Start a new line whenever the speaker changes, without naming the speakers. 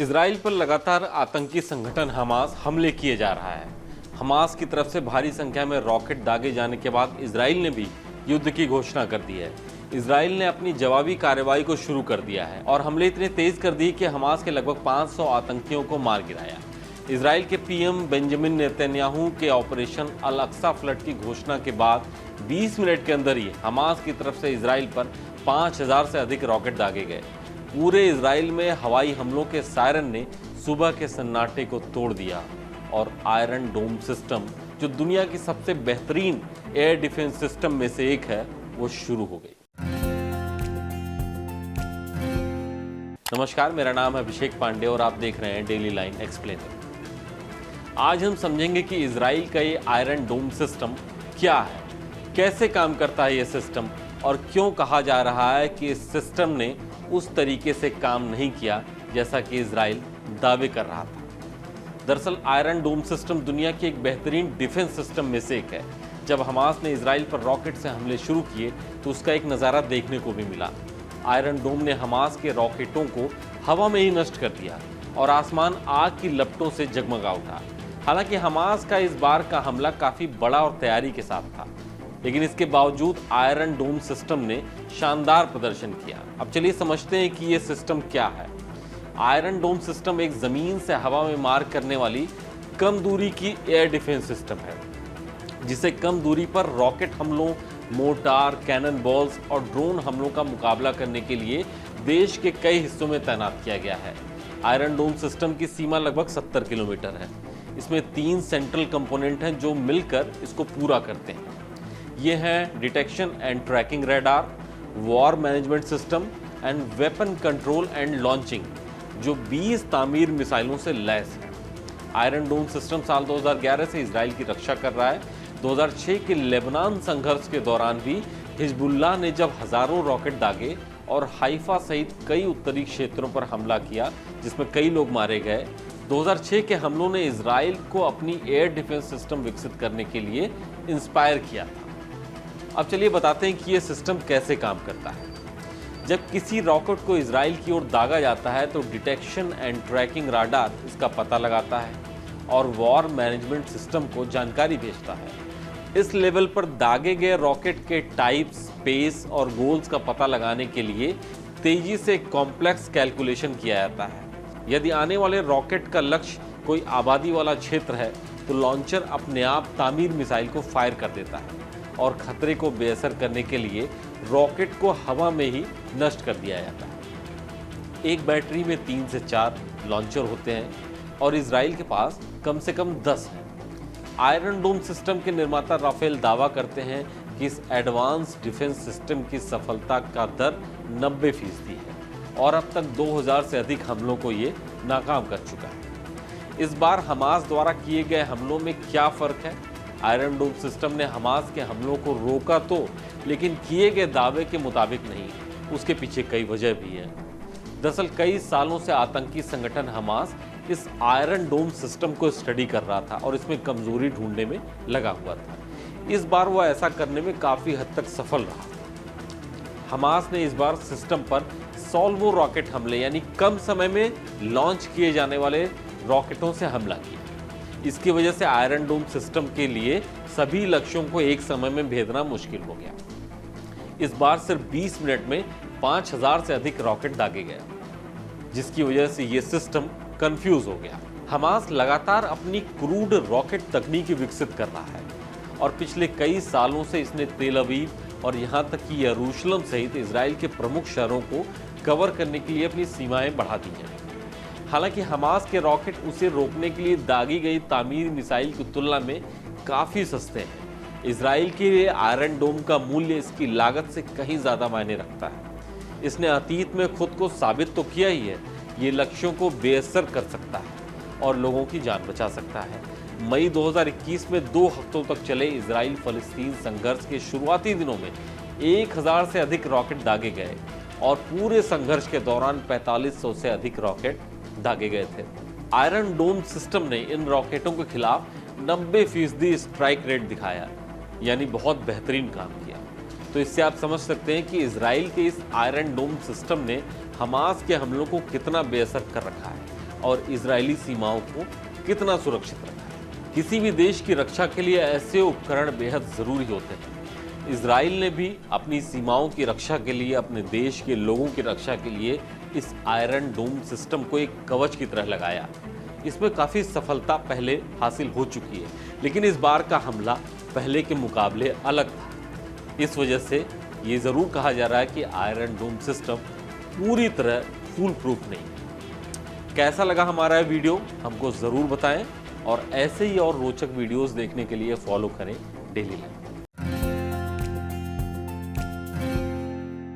Israel पर लगातार आतंकी संगठन हमास हमले किए जा रहा है। हमास की तरफ से भारी संख्या में रॉकेट दागे जाने के बाद इजराइल ने भी युद्ध की घोषणा कर दी है। इजराइल ने अपनी जवाबी कार्रवाई को शुरू कर दिया है और हमले इतने तेज कर दिए कि हमास के लगभग 500 आतंकियों को मार गिराया। इजराइल के पीएम बेंजामिन नेतन्याहू के ऑपरेशन अल अक्सा फ्लड की घोषणा के बाद 20 मिनट के अंदर ही हमास की तरफ से इजराइल पर 5000 से अधिक रॉकेट दागे गए। पूरे इजराइल में हवाई हमलों के सायरन ने सुबह के सन्नाटे को तोड़ दिया और आयरन डोम सिस्टम, जो दुनिया की सबसे बेहतरीन एयर डिफेंस सिस्टम में से एक है, वो शुरू हो गई। नमस्कार, मेरा नाम है अभिषेक पांडे और आप देख रहे हैं डेली लाइन एक्सप्लेनर। आज हम समझेंगे कि इजराइल का ये आयरन डोम सिस्टम क्या है, कैसे काम करता है ये सिस्टम और क्यों कहा जा रहा है कि इस सिस्टम ने उस तरीके से काम नहीं किया जैसा कि इजराइल दावे कर रहा था। दरअसल आयरन डोम सिस्टम दुनिया की एक बेहतरीन डिफेंस सिस्टम में से एक है। जब हमास ने इजराइल पर रॉकेट से हमले शुरू किए तो उसका एक नज़ारा देखने को भी मिला। आयरन डोम ने हमास के रॉकेटों को हवा में ही नष्ट कर दिया और आसमान आग की लपटों से जगमगा उठा। हालांकि हमास का इस बार का हमला काफ़ी बड़ा और तैयारी के साथ था, लेकिन इसके बावजूद आयरन डोम सिस्टम ने शानदार प्रदर्शन किया। अब चलिए समझते हैं कि यह सिस्टम क्या है। आयरन डोम सिस्टम एक जमीन से हवा में मार करने वाली कम दूरी की एयर डिफेंस सिस्टम है, जिसे कम दूरी पर रॉकेट हमलों, मोर्टार, कैनन बॉल्स और ड्रोन हमलों का मुकाबला करने के लिए देश के कई हिस्सों में तैनात किया गया है। आयरन डोम सिस्टम की सीमा लगभग 70 किलोमीटर है। इसमें 3 सेंट्रल कंपोनेंट हैं जो मिलकर इसको पूरा करते हैं। ये हैं detection and tracking radar, war management system and weapon control and launching, जो 20 तामीर मिसाइलों से लैस है। आयरन डोम सिस्टम साल 2011 से इजराइल की रक्षा कर रहा है। 2006 के लेबनान संघर्ष के दौरान भी हिजबुल्लाह ने जब हजारों रॉकेट दागे और हाइफा सहित कई उत्तरी क्षेत्रों पर हमला किया, जिसमें कई लोग मारे गए, 2006 के हमलों ने इजराइल को अपनी एयर डिफेंस सिस्टम विकसित करने के लिए इंस्पायर किया था। अब चलिए बताते हैं कि यह सिस्टम कैसे काम करता है। जब किसी रॉकेट को इजराइल की ओर दागा जाता है तो डिटेक्शन एंड ट्रैकिंग राडार इसका पता लगाता है और वॉर मैनेजमेंट सिस्टम को जानकारी भेजता है। इस लेवल पर दागे गए रॉकेट के टाइप, स्पेस और गोल्स का पता लगाने के लिए तेजी से कॉम्प्लेक्स कैलकुलेशन किया जाता है। यदि आने वाले रॉकेट का लक्ष्य कोई आबादी वाला क्षेत्र है तो लॉन्चर अपने आप तामीर मिसाइल को फायर कर देता है और खतरे को बेअसर करने के लिए रॉकेट को हवा में ही नष्ट कर दिया जाता है। एक बैटरी में 3 से 4 लॉन्चर होते हैं और इजराइल के पास कम से कम 10 हैं। आयरन डोम सिस्टम के निर्माता राफेल दावा करते हैं कि इस एडवांस डिफेंस सिस्टम की सफलता का दर 90% है और अब तक 2000 से अधिक हमलों को ये नाकाम कर चुका है। इस बार हमास द्वारा किए गए हमलों में क्या फ़र्क है? आयरन डोम सिस्टम ने हमास के हमलों को रोका तो, लेकिन किए गए दावे के मुताबिक नहीं। उसके पीछे कई वजह भी है। दरअसल कई सालों से आतंकी संगठन हमास इस आयरन डोम सिस्टम को स्टडी कर रहा था और इसमें कमजोरी ढूंढने में लगा हुआ था। इस बार वह ऐसा करने में काफ़ी हद तक सफल रहा। हमास ने इस बार सिस्टम पर सॉल्वो रॉकेट हमले, यानी कम समय में लॉन्च किए जाने वाले रॉकेटों से हमला किया। इसकी वजह से आयरन डोम सिस्टम के लिए सभी लक्ष्यों को एक समय में भेजना मुश्किल हो गया। इस बार सिर्फ 20 मिनट में 5000 से अधिक रॉकेट दागे गए, जिसकी वजह से यह सिस्टम कंफ्यूज हो गया। हमास लगातार अपनी क्रूड रॉकेट तकनीक विकसित कर रहा है और पिछले कई सालों से इसने तेल अवीव और यहाँ तक कि यरूशलेम सहित इजराइल के प्रमुख शहरों को कवर करने के लिए अपनी सीमाएं बढ़ा दी हैं। हालांकि हमास के रॉकेट उसे रोकने के लिए दागी गई तामीर मिसाइल की तुलना में काफ़ी सस्ते हैं। इजराइल के लिए आयरन डोम का मूल्य इसकी लागत से कहीं ज़्यादा मायने रखता है। इसने अतीत में खुद को साबित तो किया ही है, ये लक्ष्यों को बेअसर कर सकता है और लोगों की जान बचा सकता है। मई 2021 में 2 हफ्तों तक चले इजराइल फलस्तीन संघर्ष के शुरुआती दिनों में 1000 से अधिक रॉकेट दागे गए और पूरे संघर्ष के दौरान 4500 से अधिक रॉकेट दागे गए थे। आयरन डोम सिस्टम ने इन रॉकेटों के खिलाफ 90% स्ट्राइक रेट दिखाया, यानी बहुत बेहतरीन काम किया। तो इससे आप समझ सकते हैं कि इजराइल के इस आयरन डोम सिस्टम ने हमास के हमलों को कितना बेअसर कर रखा है। और इजरायली सीमाओं को कितना सुरक्षित रखा है। किसी भी देश की रक्षा के लिए ऐसे उपकरण बेहद जरूरी होते हैं। इजराइल ने भी अपनी सीमाओं की रक्षा के लिए, अपने देश के लोगों की रक्षा के लिए इस आयरन डोम सिस्टम को एक कवच की तरह लगाया। इसमें काफ़ी सफलता पहले हासिल हो चुकी है, लेकिन इस बार का हमला पहले के मुकाबले अलग था। इस वजह से ये ज़रूर कहा जा रहा है कि आयरन डोम सिस्टम पूरी तरह फूल प्रूफ नहीं। कैसा लगा हमारा ये वीडियो हमको ज़रूर बताएं और ऐसे ही और रोचक वीडियोस देखने के लिए फॉलो करें डेली लाइफ।